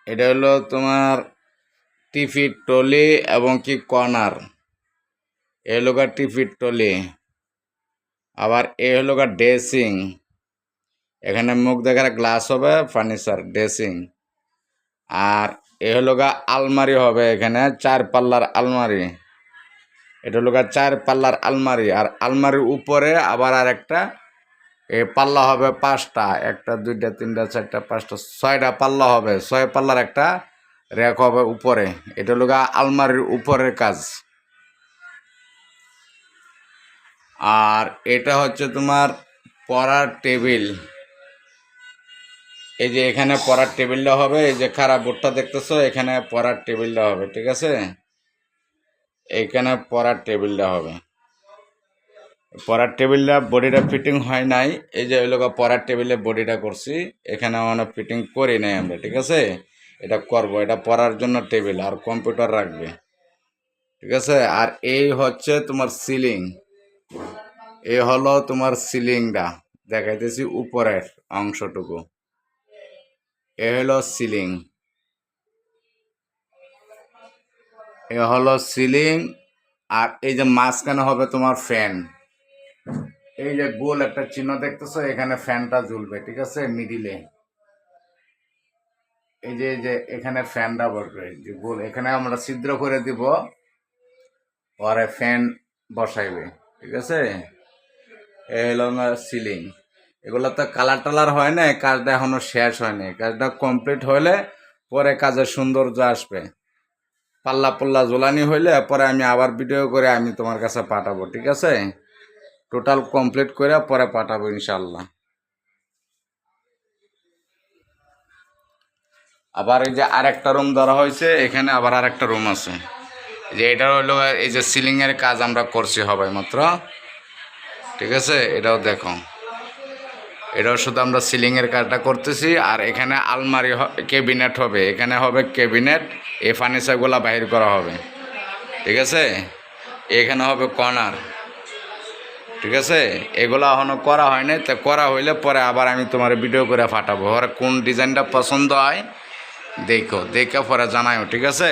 এটা হলো তোমার টিফির টলি এবং কি কর্নার। এ হলো গা টিফির টলি। আবার এ হলো গা ড্রেসিং। এখানে মুখ দেখার গ্লাস হবে, ফার্নিচার ড্রেসিং। আর এ হলো গা আলমারি হবে, এখানে 4 পাল্লার আলমারি। এটা হলো গা 4 পাল্লার আলমারি। আর আলমারির উপরে আবার আর একটা পাল্লা হবে 5টা, 1টা 2টা 3টা 4টা 5টা 6টা পাল্লা হবে। 6 পাল্লার একটা র্যাক হবে উপরে। এটা হলো গা আলমারির উপরের কাজ। আর এটা হচ্ছে তোমার পড়ার টেবিল। এই যে এখানে পড়ার টেবিলটা হবে, এই যে খারাপ বোর্ডটা দেখতেছো, এখানে পড়ার টেবিলটা হবে, ঠিক আছে? এইখানে পড়ার টেবিলটা হবে। পড়ার টেবিলটা বডিটা ফিটিং হয় নাই, এই যে ওই লোক পড়ার টেবিলে বডিটা করছি, এখানে অনেক ফিটিং করি নাই আমরা, ঠিক আছে? এটা করব, এটা পড়ার জন্য টেবিল আর কম্পিউটার রাখবে, ঠিক আছে? আর এই হচ্ছে তোমার সিলিং। এই হলো তোমার সিলিংটা, দেখাইতেছি উপরের অংশটুকু। এ হলো সিলিং, এ হলো সিলিং। আর এই যে মাঝখানে হবে তোমার ফ্যান। এই যে গোল একটা চিহ্ন দেখতেছো, এখানে ফ্যানটা ঝুলবে, ঠিক আছে? মিডিলে এই যে এখানে ফ্যানটা বসবে, যে গোল এখানে আমরা ছিদ্র করে দিব, পরে ফ্যান বসাইবে, ঠিক আছে? এই হলো সিলিং। এগুলো তো কালার টালার হয় না, কাজটা এখনো শেষ হয়নি। কাজটা কমপ্লিট হলে পরে কাজের সৌন্দর্য আসবে। পাল্লা পাল্লা ঝোলানি হইলে পরে আমি আবার ভিডিও করে আমি তোমার কাছে পাঠাবো, ঠিক আছে? টোটাল কমপ্লিট করে পরে পাঠাবো ইনশাল্লাহ। আবার এই যে আরেকটা রুম ধরা হয়েছে, এখানে আবার আরেকটা রুম আছে। যে এটা হলো এই যে সিলিং এর কাজ আমরা করছি হবে মাত্র, ঠিক আছে? এটাও দেখো, এটাও শুধু আমরা সিলিং এর কাজটা করতেছি। আর এখানে আলমারি ক্যাবিনেট হবে, এখানে হবে ক্যাবিনেট, এই ফার্নিচারগুলো বাহির করা হবে, ঠিক আছে? এখানে হবে কর্নার, ঠিক আছে? এগুলো এখনো করা হয়নি, তো করা হইলে পরে আবার আমি তোমার ভিডিও করে পাঠাবো। আর কোন ডিজাইনটা পছন্দ হয় দেখো, দেখে পরে জানাও, ঠিক আছে?